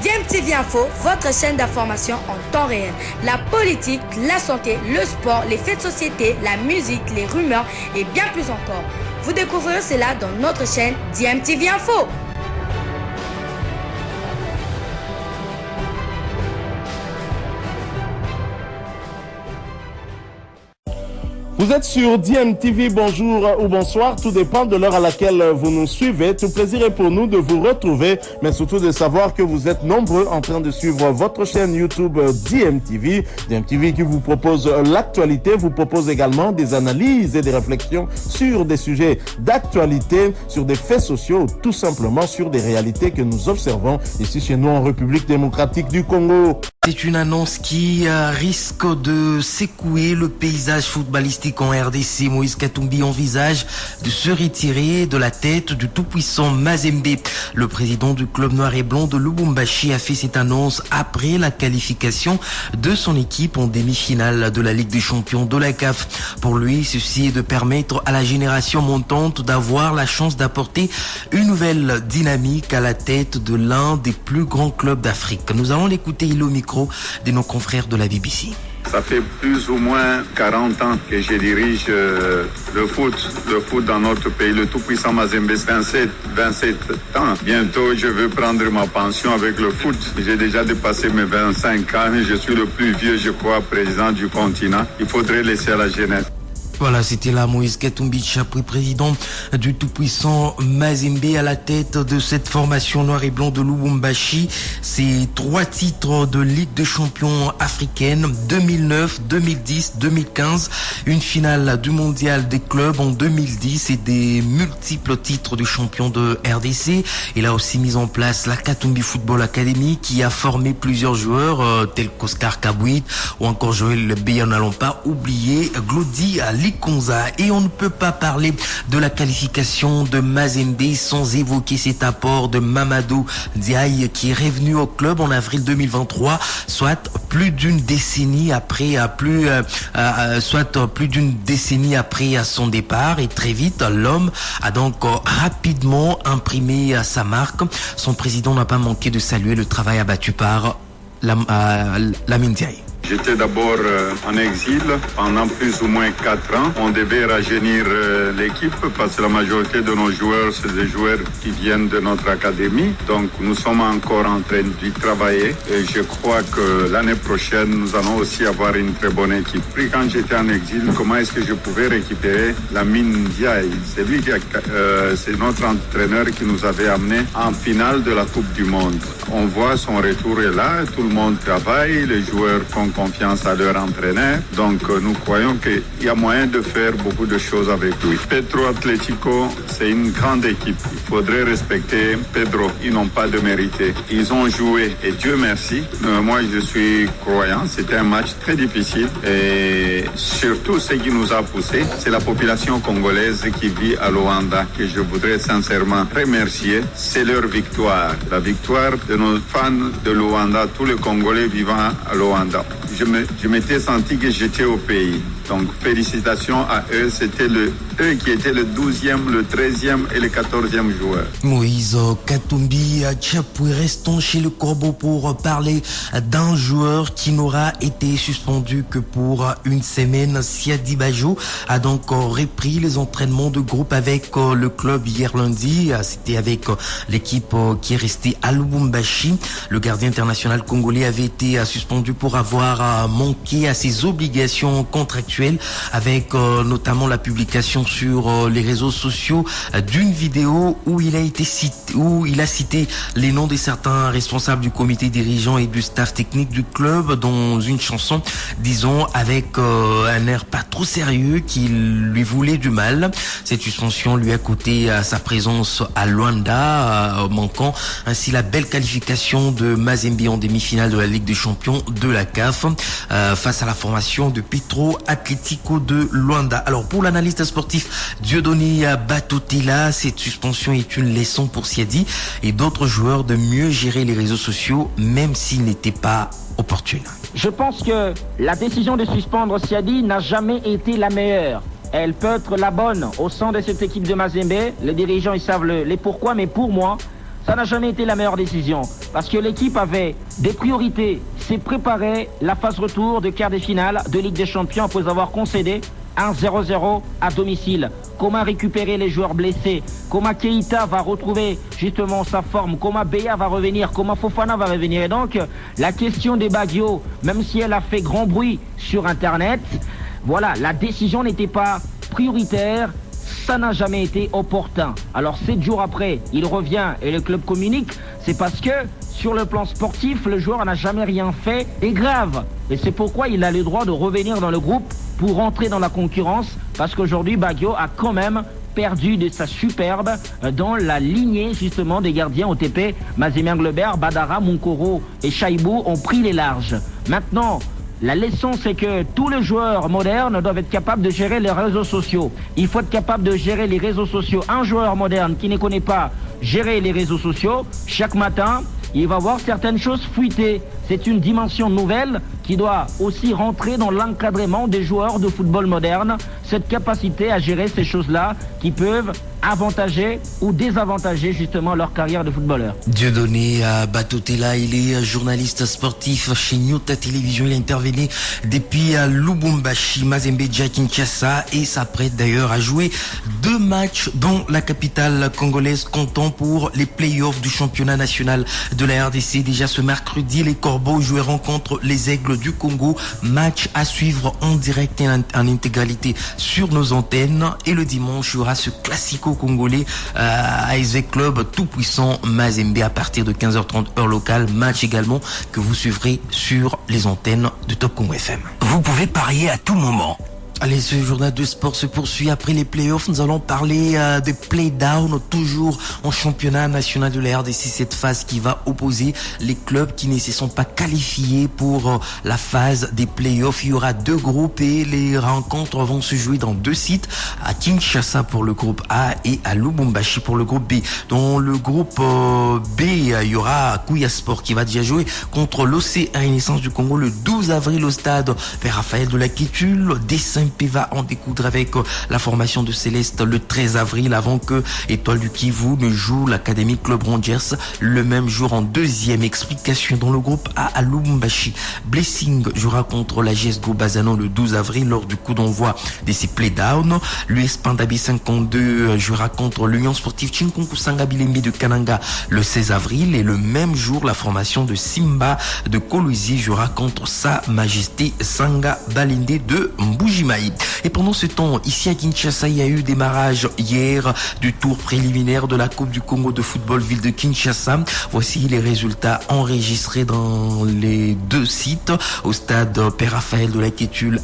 DMTV Info, votre chaîne d'information en temps réel. La politique, la santé, le sport, les faits de société, la musique, les rumeurs et bien plus encore. Vous découvrirez cela dans notre chaîne DMTV Info. Vous êtes sur DMTV, bonjour ou bonsoir, tout dépend de l'heure à laquelle vous nous suivez. Tout plaisir est pour nous de vous retrouver, mais surtout de savoir que vous êtes nombreux en train de suivre votre chaîne YouTube DMTV. DMTV qui vous propose l'actualité, vous propose également des analyses et des réflexions sur des sujets d'actualité, sur des faits sociaux, tout simplement sur des réalités que nous observons ici chez nous en République démocratique du Congo. C'est une annonce qui risque de secouer le paysage footballistique en RDC. Moïse Katumbi envisage de se retirer de la tête du tout-puissant Mazembe. Le président du club noir et blanc de Lubumbashi a fait cette annonce après la qualification de son équipe en demi-finale de la Ligue des champions de la CAF. Pour lui, ceci est de permettre à la génération montante d'avoir la chance d'apporter une nouvelle dynamique à la tête de l'un des plus grands clubs d'Afrique. Nous allons l'écouter, il est au micro de nos confrères de la BBC. Ça fait plus ou moins 40 ans que je dirige le foot dans notre pays. Le tout-puissant Mazembe, 27 ans. Bientôt, je veux prendre ma pension avec le foot. J'ai déjà dépassé mes 25 ans. Je suis le plus vieux, je crois, président du continent. Il faudrait laisser à la jeunesse. Voilà, c'était là Moïse Katumbi Chapri, président du tout-puissant Mazembe à la tête de cette formation noir et blanc de Lubumbashi. C'est 3 titres de Ligue des champions africaine, 2009, 2010, 2015, une finale du mondial des clubs en 2010 et des multiples titres de champion de RDC. Il a aussi mis en place la Katumbi Football Academy qui a formé plusieurs joueurs tels qu'Oscar Kabouit ou encore Joël Beya. N'allons pas oublier Glody à Konza. Et on ne peut pas parler de la qualification de Mazembe sans évoquer cet apport de Mamadou Diaye qui est revenu au club en avril 2023, soit plus d'une décennie après son départ. Et très vite, l'homme a donc rapidement imprimé sa marque. Son président n'a pas manqué de saluer le travail abattu par Lamine Diaye. J'étais d'abord en exil pendant plus ou moins 4 ans. On devait rajeunir l'équipe parce que la majorité de nos joueurs, c'est des joueurs qui viennent de notre académie. Donc nous sommes encore en train d'y travailler et je crois que l'année prochaine, nous allons aussi avoir une très bonne équipe. Puis quand j'étais en exil, comment est-ce que je pouvais récupérer Lamine Diaye? C'est lui c'est notre entraîneur qui nous avait amenés en finale de la Coupe du Monde. On voit son retour est là, tout le monde travaille, les joueurs font confiance à leur entraîneur. Donc nous croyons qu'il y a moyen de faire beaucoup de choses avec lui. Pedro Atlético, c'est une grande équipe. Il faudrait respecter Pedro. Ils n'ont pas de mérité. Ils ont joué et Dieu merci. Moi, je suis croyant. C'était un match très difficile et surtout ce qui nous a poussé, c'est la population congolaise qui vit à Luanda que je voudrais sincèrement remercier. C'est leur victoire. La victoire de nos fans de Luanda, tous les Congolais vivant à Luanda. Je m'étais senti que j'étais au pays. Donc félicitations à eux, c'était eux qui étaient le 12e, le 13e et le 14e joueur. Moïse Katumbi Chapoué, restons chez le Corbeau pour parler d'un joueur qui n'aura été suspendu que pour une semaine. Siadi Bajou a donc repris les entraînements de groupe avec le club hier lundi. C'était avec l'équipe qui est restée à Lubumbashi. Le gardien international congolais avait été suspendu pour avoir manqué à ses obligations contractuelles avec notamment la publication sur les réseaux sociaux d'une vidéo où il a cité les noms de certains responsables du comité dirigeant et du staff technique du club dans une chanson, disons avec un air pas trop sérieux qui lui voulait du mal. Cette suspension lui a coûté sa présence à Luanda, manquant ainsi la belle qualification de Mazembe en demi-finale de la Ligue des champions de la CAF face à la formation de Petro Atlético de Luanda. Alors pour l'analyste sportif Dieudonné Batotila, cette suspension est une leçon pour Siadi et d'autres joueurs de mieux gérer les réseaux sociaux même s'ils n'étaient pas opportunes. Je pense que la décision de suspendre Siadi n'a jamais été la meilleure. Elle peut être la bonne au sein de cette équipe de Mazembe. Les dirigeants, ils savent les pourquoi, mais pour moi, ça n'a jamais été la meilleure décision. Parce que l'équipe avait des priorités. C'est préparer la phase retour de quart de finale de Ligue des Champions après avoir concédé un 0-0 à domicile. Comment récupérer les joueurs blessés? Comment Keita va retrouver justement sa forme? Comment Beya va revenir? Comment Fofana va revenir? Et donc, la question des Baggio, même si elle a fait grand bruit sur Internet, voilà, la décision n'était pas prioritaire. Ça n'a jamais été opportun. Alors 7 jours après, il revient et le club communique. C'est parce que sur le plan sportif, le joueur n'a jamais rien fait et grave. Et c'est pourquoi il a le droit de revenir dans le groupe pour entrer dans la concurrence. Parce qu'aujourd'hui, Baggio a quand même perdu de sa superbe dans la lignée justement des gardiens OTP. Mazemia Glebert, Badara, Munkoro et Chaibou ont pris les larges. Maintenant, la leçon, c'est que tous les joueurs modernes doivent être capables de gérer les réseaux sociaux. Il faut être capable de gérer les réseaux sociaux. Un joueur moderne qui ne connaît pas gérer les réseaux sociaux, chaque matin, il va voir certaines choses fuiter. C'est une dimension nouvelle qui doit aussi rentrer dans l'encadrement des joueurs de football moderne. Cette capacité à gérer ces choses-là qui peuvent avantager ou désavantager justement leur carrière de footballeur. Dieudonné Batotela, il est journaliste sportif chez Nyota Télévision. Il a intervenu depuis Lubumbashi, Mazembe, Kinshasa et s'apprête d'ailleurs à jouer 2 matchs dans la capitale congolaise, comptant pour les playoffs du championnat national de la RDC. Déjà ce mercredi, les Corbeaux joueront contre les Aigles du Congo. Match à suivre en direct et en intégralité sur nos antennes. Et le dimanche, il y aura ce classico congolais ASV Club tout puissant Mazembe à partir de 15h30 heure locale. Match également que vous suivrez sur les antennes de Top Congo FM. Vous pouvez parier à tout moment. Allez, ce journal de sport se poursuit après les playoffs. Nous allons parler de play-down, toujours en championnat national de la RDC. Cette phase qui va opposer les clubs qui ne se sont pas qualifiés pour la phase des playoffs. Il y aura 2 groupes et les rencontres vont se jouer dans 2 sites, à Kinshasa pour le groupe A et à Lubumbashi pour le groupe B. Dans le groupe B, il y aura Kouya Sport qui va déjà jouer contre l'OC Renaissance du Congo le 12 avril au stade Père Raphaël de la Kétule. Dessin va en découdre avec la formation de Céleste le 13 avril avant que Étoile du Kivu ne joue l'Académie Club Rangers le même jour en 2e. Explication dans le groupe A à Lubumbashi. Blessing jouera contre la GS Group Bazano le 12 avril lors du coup d'envoi de ses play-down. L'US Pandabi 52 jouera contre l'Union Sportive Chinkonku Sanga Bilembe de Kananga le 16 avril et le même jour la formation de Simba de Kolwezi jouera contre Sa Majesté Sanga Balinde de Mbujimai. Et pendant ce temps, ici à Kinshasa, il y a eu démarrage hier du tour préliminaire de la Coupe du Congo de football ville de Kinshasa. Voici les résultats enregistrés dans les 2 sites. Au stade Père Raphaël de la Kétule,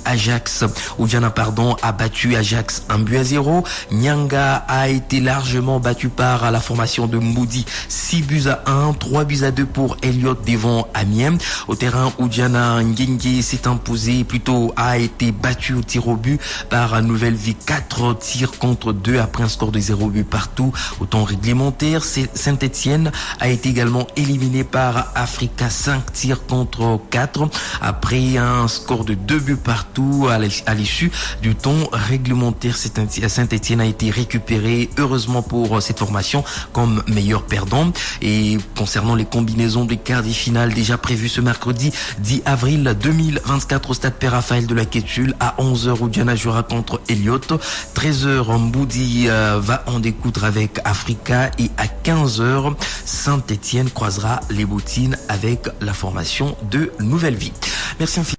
Oudjana a battu Ajax 1-0. Nyanga a été largement battu par la formation de Moudi 6-1, 3-2 pour Elliott devant Amiens. Au terrain, Oudjana Ngenge s'est imposé, plutôt a été battu au tir au but par Nouvelle Vie, 4 tirs contre 2 après un score de 0 but partout au temps réglementaire. Saint-Etienne a été également éliminé par Africa, 5 tirs contre 4 après un score de 2 buts partout à l'issue du temps réglementaire. Saint-Etienne a été récupéré heureusement pour cette formation comme meilleur perdant. Et concernant les combinaisons des quarts de finale déjà prévues ce mercredi 10 avril 2024 au stade Père Raphaël de la Kétule, à 11h Oudjana jouera contre Elliott, 13h Mboudi va en découdre avec Africa et à 15h Saint-Etienne croisera les bottines avec la formation de Nouvelle Vie. Merci infiniment.